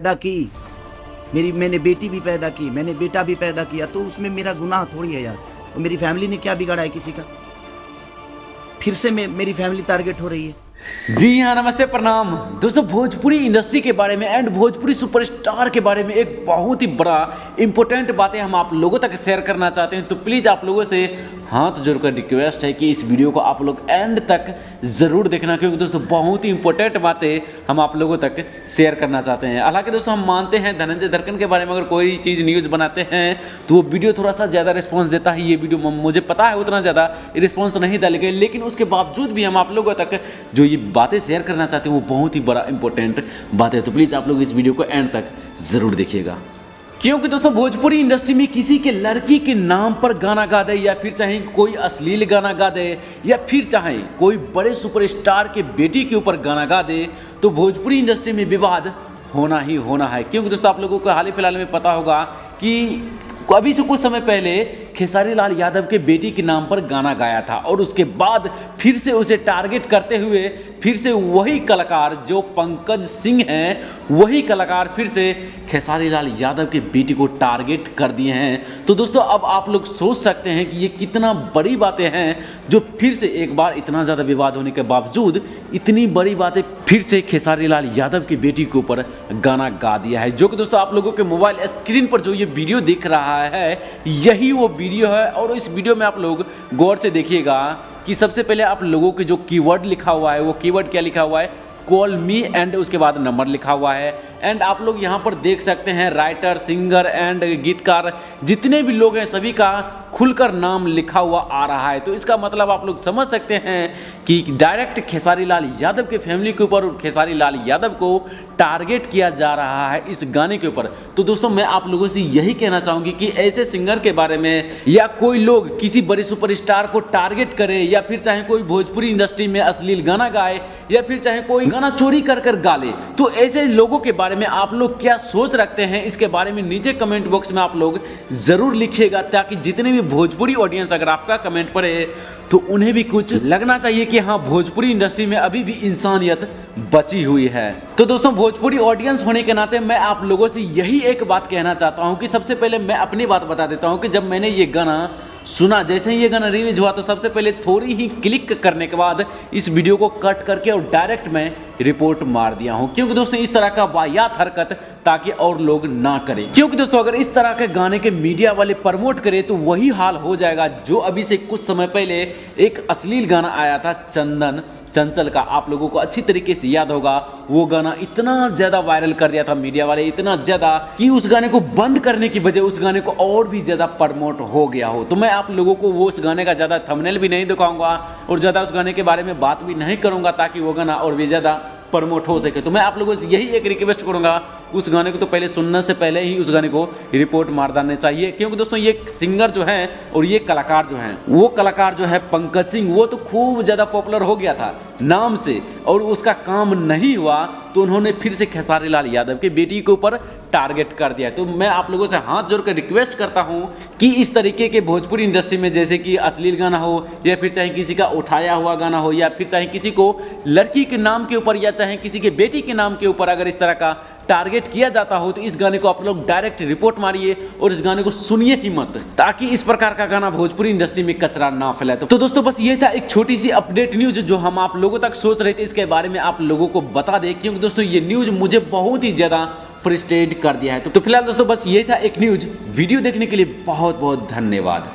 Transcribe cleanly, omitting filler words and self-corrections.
पैदा की, मैंने बेटी भी पैदा की, मैंने बेटा भी पैदा किया, तो उसमें मेरा गुनाह थोड़ी है यार। और मेरी फैमिली ने क्या बिगाड़ा है किसी का? फिर से मेरी फैमिली टारगेट हो रही है। जी हाँ, नमस्ते, प्रणाम दोस्तों। भोजपुरी इंडस्ट्री के बारे में एंड भोजपुरी सुपरस्टार के बारे में एक बहुत ही बड़ा इंपॉर्टेंट बातें हम आप लोगों तक शेयर करना चाहते हैं। तो प्लीज़ आप लोगों से हाथ जोड़कर रिक्वेस्ट है कि इस वीडियो को आप लोग एंड तक ज़रूर देखना, क्योंकि दोस्तों बहुत ही इंपॉर्टेंट बातें हम आप लोगों तक शेयर करना चाहते हैं। हालांकि दोस्तों हम मानते हैं धनंजय दर्कन के बारे में अगर कोई चीज़ न्यूज़ बनाते हैं तो वो वीडियो थोड़ा सा ज़्यादा रिस्पॉन्स देता है। ये वीडियो मुझे पता है उतना ज़्यादा रिस्पॉन्स नहीं डालेगा, लेकिन उसके बावजूद भी हम आप लोगों तक जो ये बातें शेयर करना चाहते हैं वो बहुत ही बड़ा इंपॉर्टेंट बात है। तो प्लीज़ आप लोग इस वीडियो को एंड तक ज़रूर देखिएगा, क्योंकि दोस्तों भोजपुरी इंडस्ट्री में किसी के लड़की के नाम पर गाना गा दे, या फिर चाहे कोई अश्लील गाना गा दे, या फिर चाहे कोई बड़े सुपरस्टार के बेटी के ऊपर गाना गा दे, तो भोजपुरी इंडस्ट्री में विवाद होना ही होना है। क्योंकि दोस्तों आप लोगों को हाल ही फिलहाल में पता होगा कि अभी से कुछ समय पहले खेसारी लाल यादव के बेटी के नाम पर गाना गाया था, और उसके बाद फिर से उसे टारगेट करते हुए फिर से वही कलाकार जो पंकज सिंह हैं, वही कलाकार फिर से खेसारी लाल यादव के बेटी को टारगेट कर दिए हैं। तो दोस्तों अब आप लोग सोच सकते हैं कि ये कितना बड़ी बातें हैं जो फिर से एक बार इतना ज़्यादा विवाद होने के बावजूद इतनी बड़ी बातें फिर से खेसारी लाल यादव की बेटी के ऊपर गाना गा दिया है। जो कि दोस्तों आप लोगों के मोबाइल स्क्रीन पर जो ये वीडियो दिख रहा है यही वो वीडियो है। और इस वीडियो में आप लोग गौर से देखिएगा कि सबसे पहले आप लोगों के जो कीवर्ड लिखा हुआ है वो कीवर्ड क्या लिखा हुआ है, कॉल मी, एंड उसके बाद नंबर लिखा हुआ है। एंड आप लोग यहाँ पर देख सकते हैं राइटर, सिंगर एंड गीतकार जितने भी लोग हैं सभी का खुलकर नाम लिखा हुआ आ रहा है। तो इसका मतलब आप लोग समझ सकते हैं कि डायरेक्ट खेसारी लाल यादव के फैमिली के ऊपर और खेसारी लाल यादव को टारगेट किया जा रहा है इस गाने के ऊपर। तो दोस्तों मैं आप लोगों से यही कहना चाहूँगी कि ऐसे सिंगर के बारे में या कोई लोग किसी बड़े सुपरस्टार को टारगेट करे, या फिर चाहे कोई भोजपुरी इंडस्ट्री में अश्लील गाना गाए, या फिर चाहे कोई गाना चोरी कर कर गा ले, तो ऐसे लोगों के बारे में आप लोग क्या सोच रखते हैं इसके बारे में नीचे कमेंट बॉक्स में आप लोग जरूर लिखिएगा, ताकि जितने भी भोजपुरी ऑडियंस अगर आपका कमेंट पढ़े तो उन्हें भी कुछ लगना चाहिए कि हाँ भोजपुरी इंडस्ट्री में अभी भी इंसानियत बची हुई है। तो दोस्तों भोजपुरी ऑडियंस होने के नाते मैं आप लोगों से यही एक बात कहना चाहता हूँ कि सबसे पहले मैं अपनी बात बता देता हूँ कि जब मैंने ये गाना सुना, जैसे ही ये गाना रिलीज हुआ तो सबसे पहले थोड़ी ही क्लिक करने के बाद इस वीडियो को कट करके और डायरेक्ट मैं रिपोर्ट मार दिया हूं, क्योंकि दोस्तों इस तरह का वाहियात हरकत ताकि और लोग ना करें। क्योंकि दोस्तों अगर इस तरह के गाने के मीडिया वाले प्रमोट करें तो वही हाल हो जाएगा जो अभी से कुछ समय पहले एक अश्लील गाना आया था चंदन चंचल का, आप लोगों को अच्छी तरीके से याद होगा। वो गाना इतना ज्यादा वायरल कर दिया था मीडिया वाले, इतना ज्यादा कि उस गाने को बंद करने की बजाय उस गाने को और भी ज्यादा प्रमोट हो गया हो। तो मैं आप लोगों को वो उस गाने का ज्यादा थंबनेल भी नहीं दिखाऊंगा और ज्यादा उस गाने के बारे में बात भी नहीं करूंगा, ताकि वो गाना और भी ज्यादा प्रमोट हो सके। तो मैं आप लोगों से यही एक रिक्वेस्ट करूंगा, उस गाने को तो पहले सुनने से पहले ही उस गाने को रिपोर्ट मार देना चाहिए। क्योंकि दोस्तों ये सिंगर जो है और ये कलाकार जो है, वो कलाकार जो है पंकज सिंह, वो तो खूब ज़्यादा पॉपुलर हो गया था नाम से, और उसका काम नहीं हुआ तो उन्होंने फिर से खेसारी लाल यादव के बेटी के ऊपर टारगेट कर दिया। तो मैं आप लोगों से हाथ जोड़कर रिक्वेस्ट करता हूं कि इस तरीके के भोजपुरी इंडस्ट्री में जैसे कि अश्लील गाना हो, या फिर चाहे किसी का उठाया हुआ गाना हो, या फिर चाहे किसी को लड़की के नाम के ऊपर या चाहे किसी के बेटी के नाम के ऊपर अगर इस तरह का टारगेट किया जाता हो तो इस गाने को आप लोग डायरेक्ट रिपोर्ट मारिए और इस गाने को सुनिए ही मत, ताकि इस प्रकार का गाना भोजपुरी इंडस्ट्री में कचरा ना फैलाए। तो दोस्तों बस ये था एक छोटी सी अपडेट न्यूज जो हम आप लोगों तक सोच रहे थे, इसके बारे में आप लोगों को बता दें, क्योंकि दोस्तों ये न्यूज मुझे बहुत ही ज्यादा फ्रस्ट्रेट कर दिया है। तो फिलहाल दोस्तों बस ये था एक न्यूज। वीडियो देखने के लिए बहुत बहुत धन्यवाद।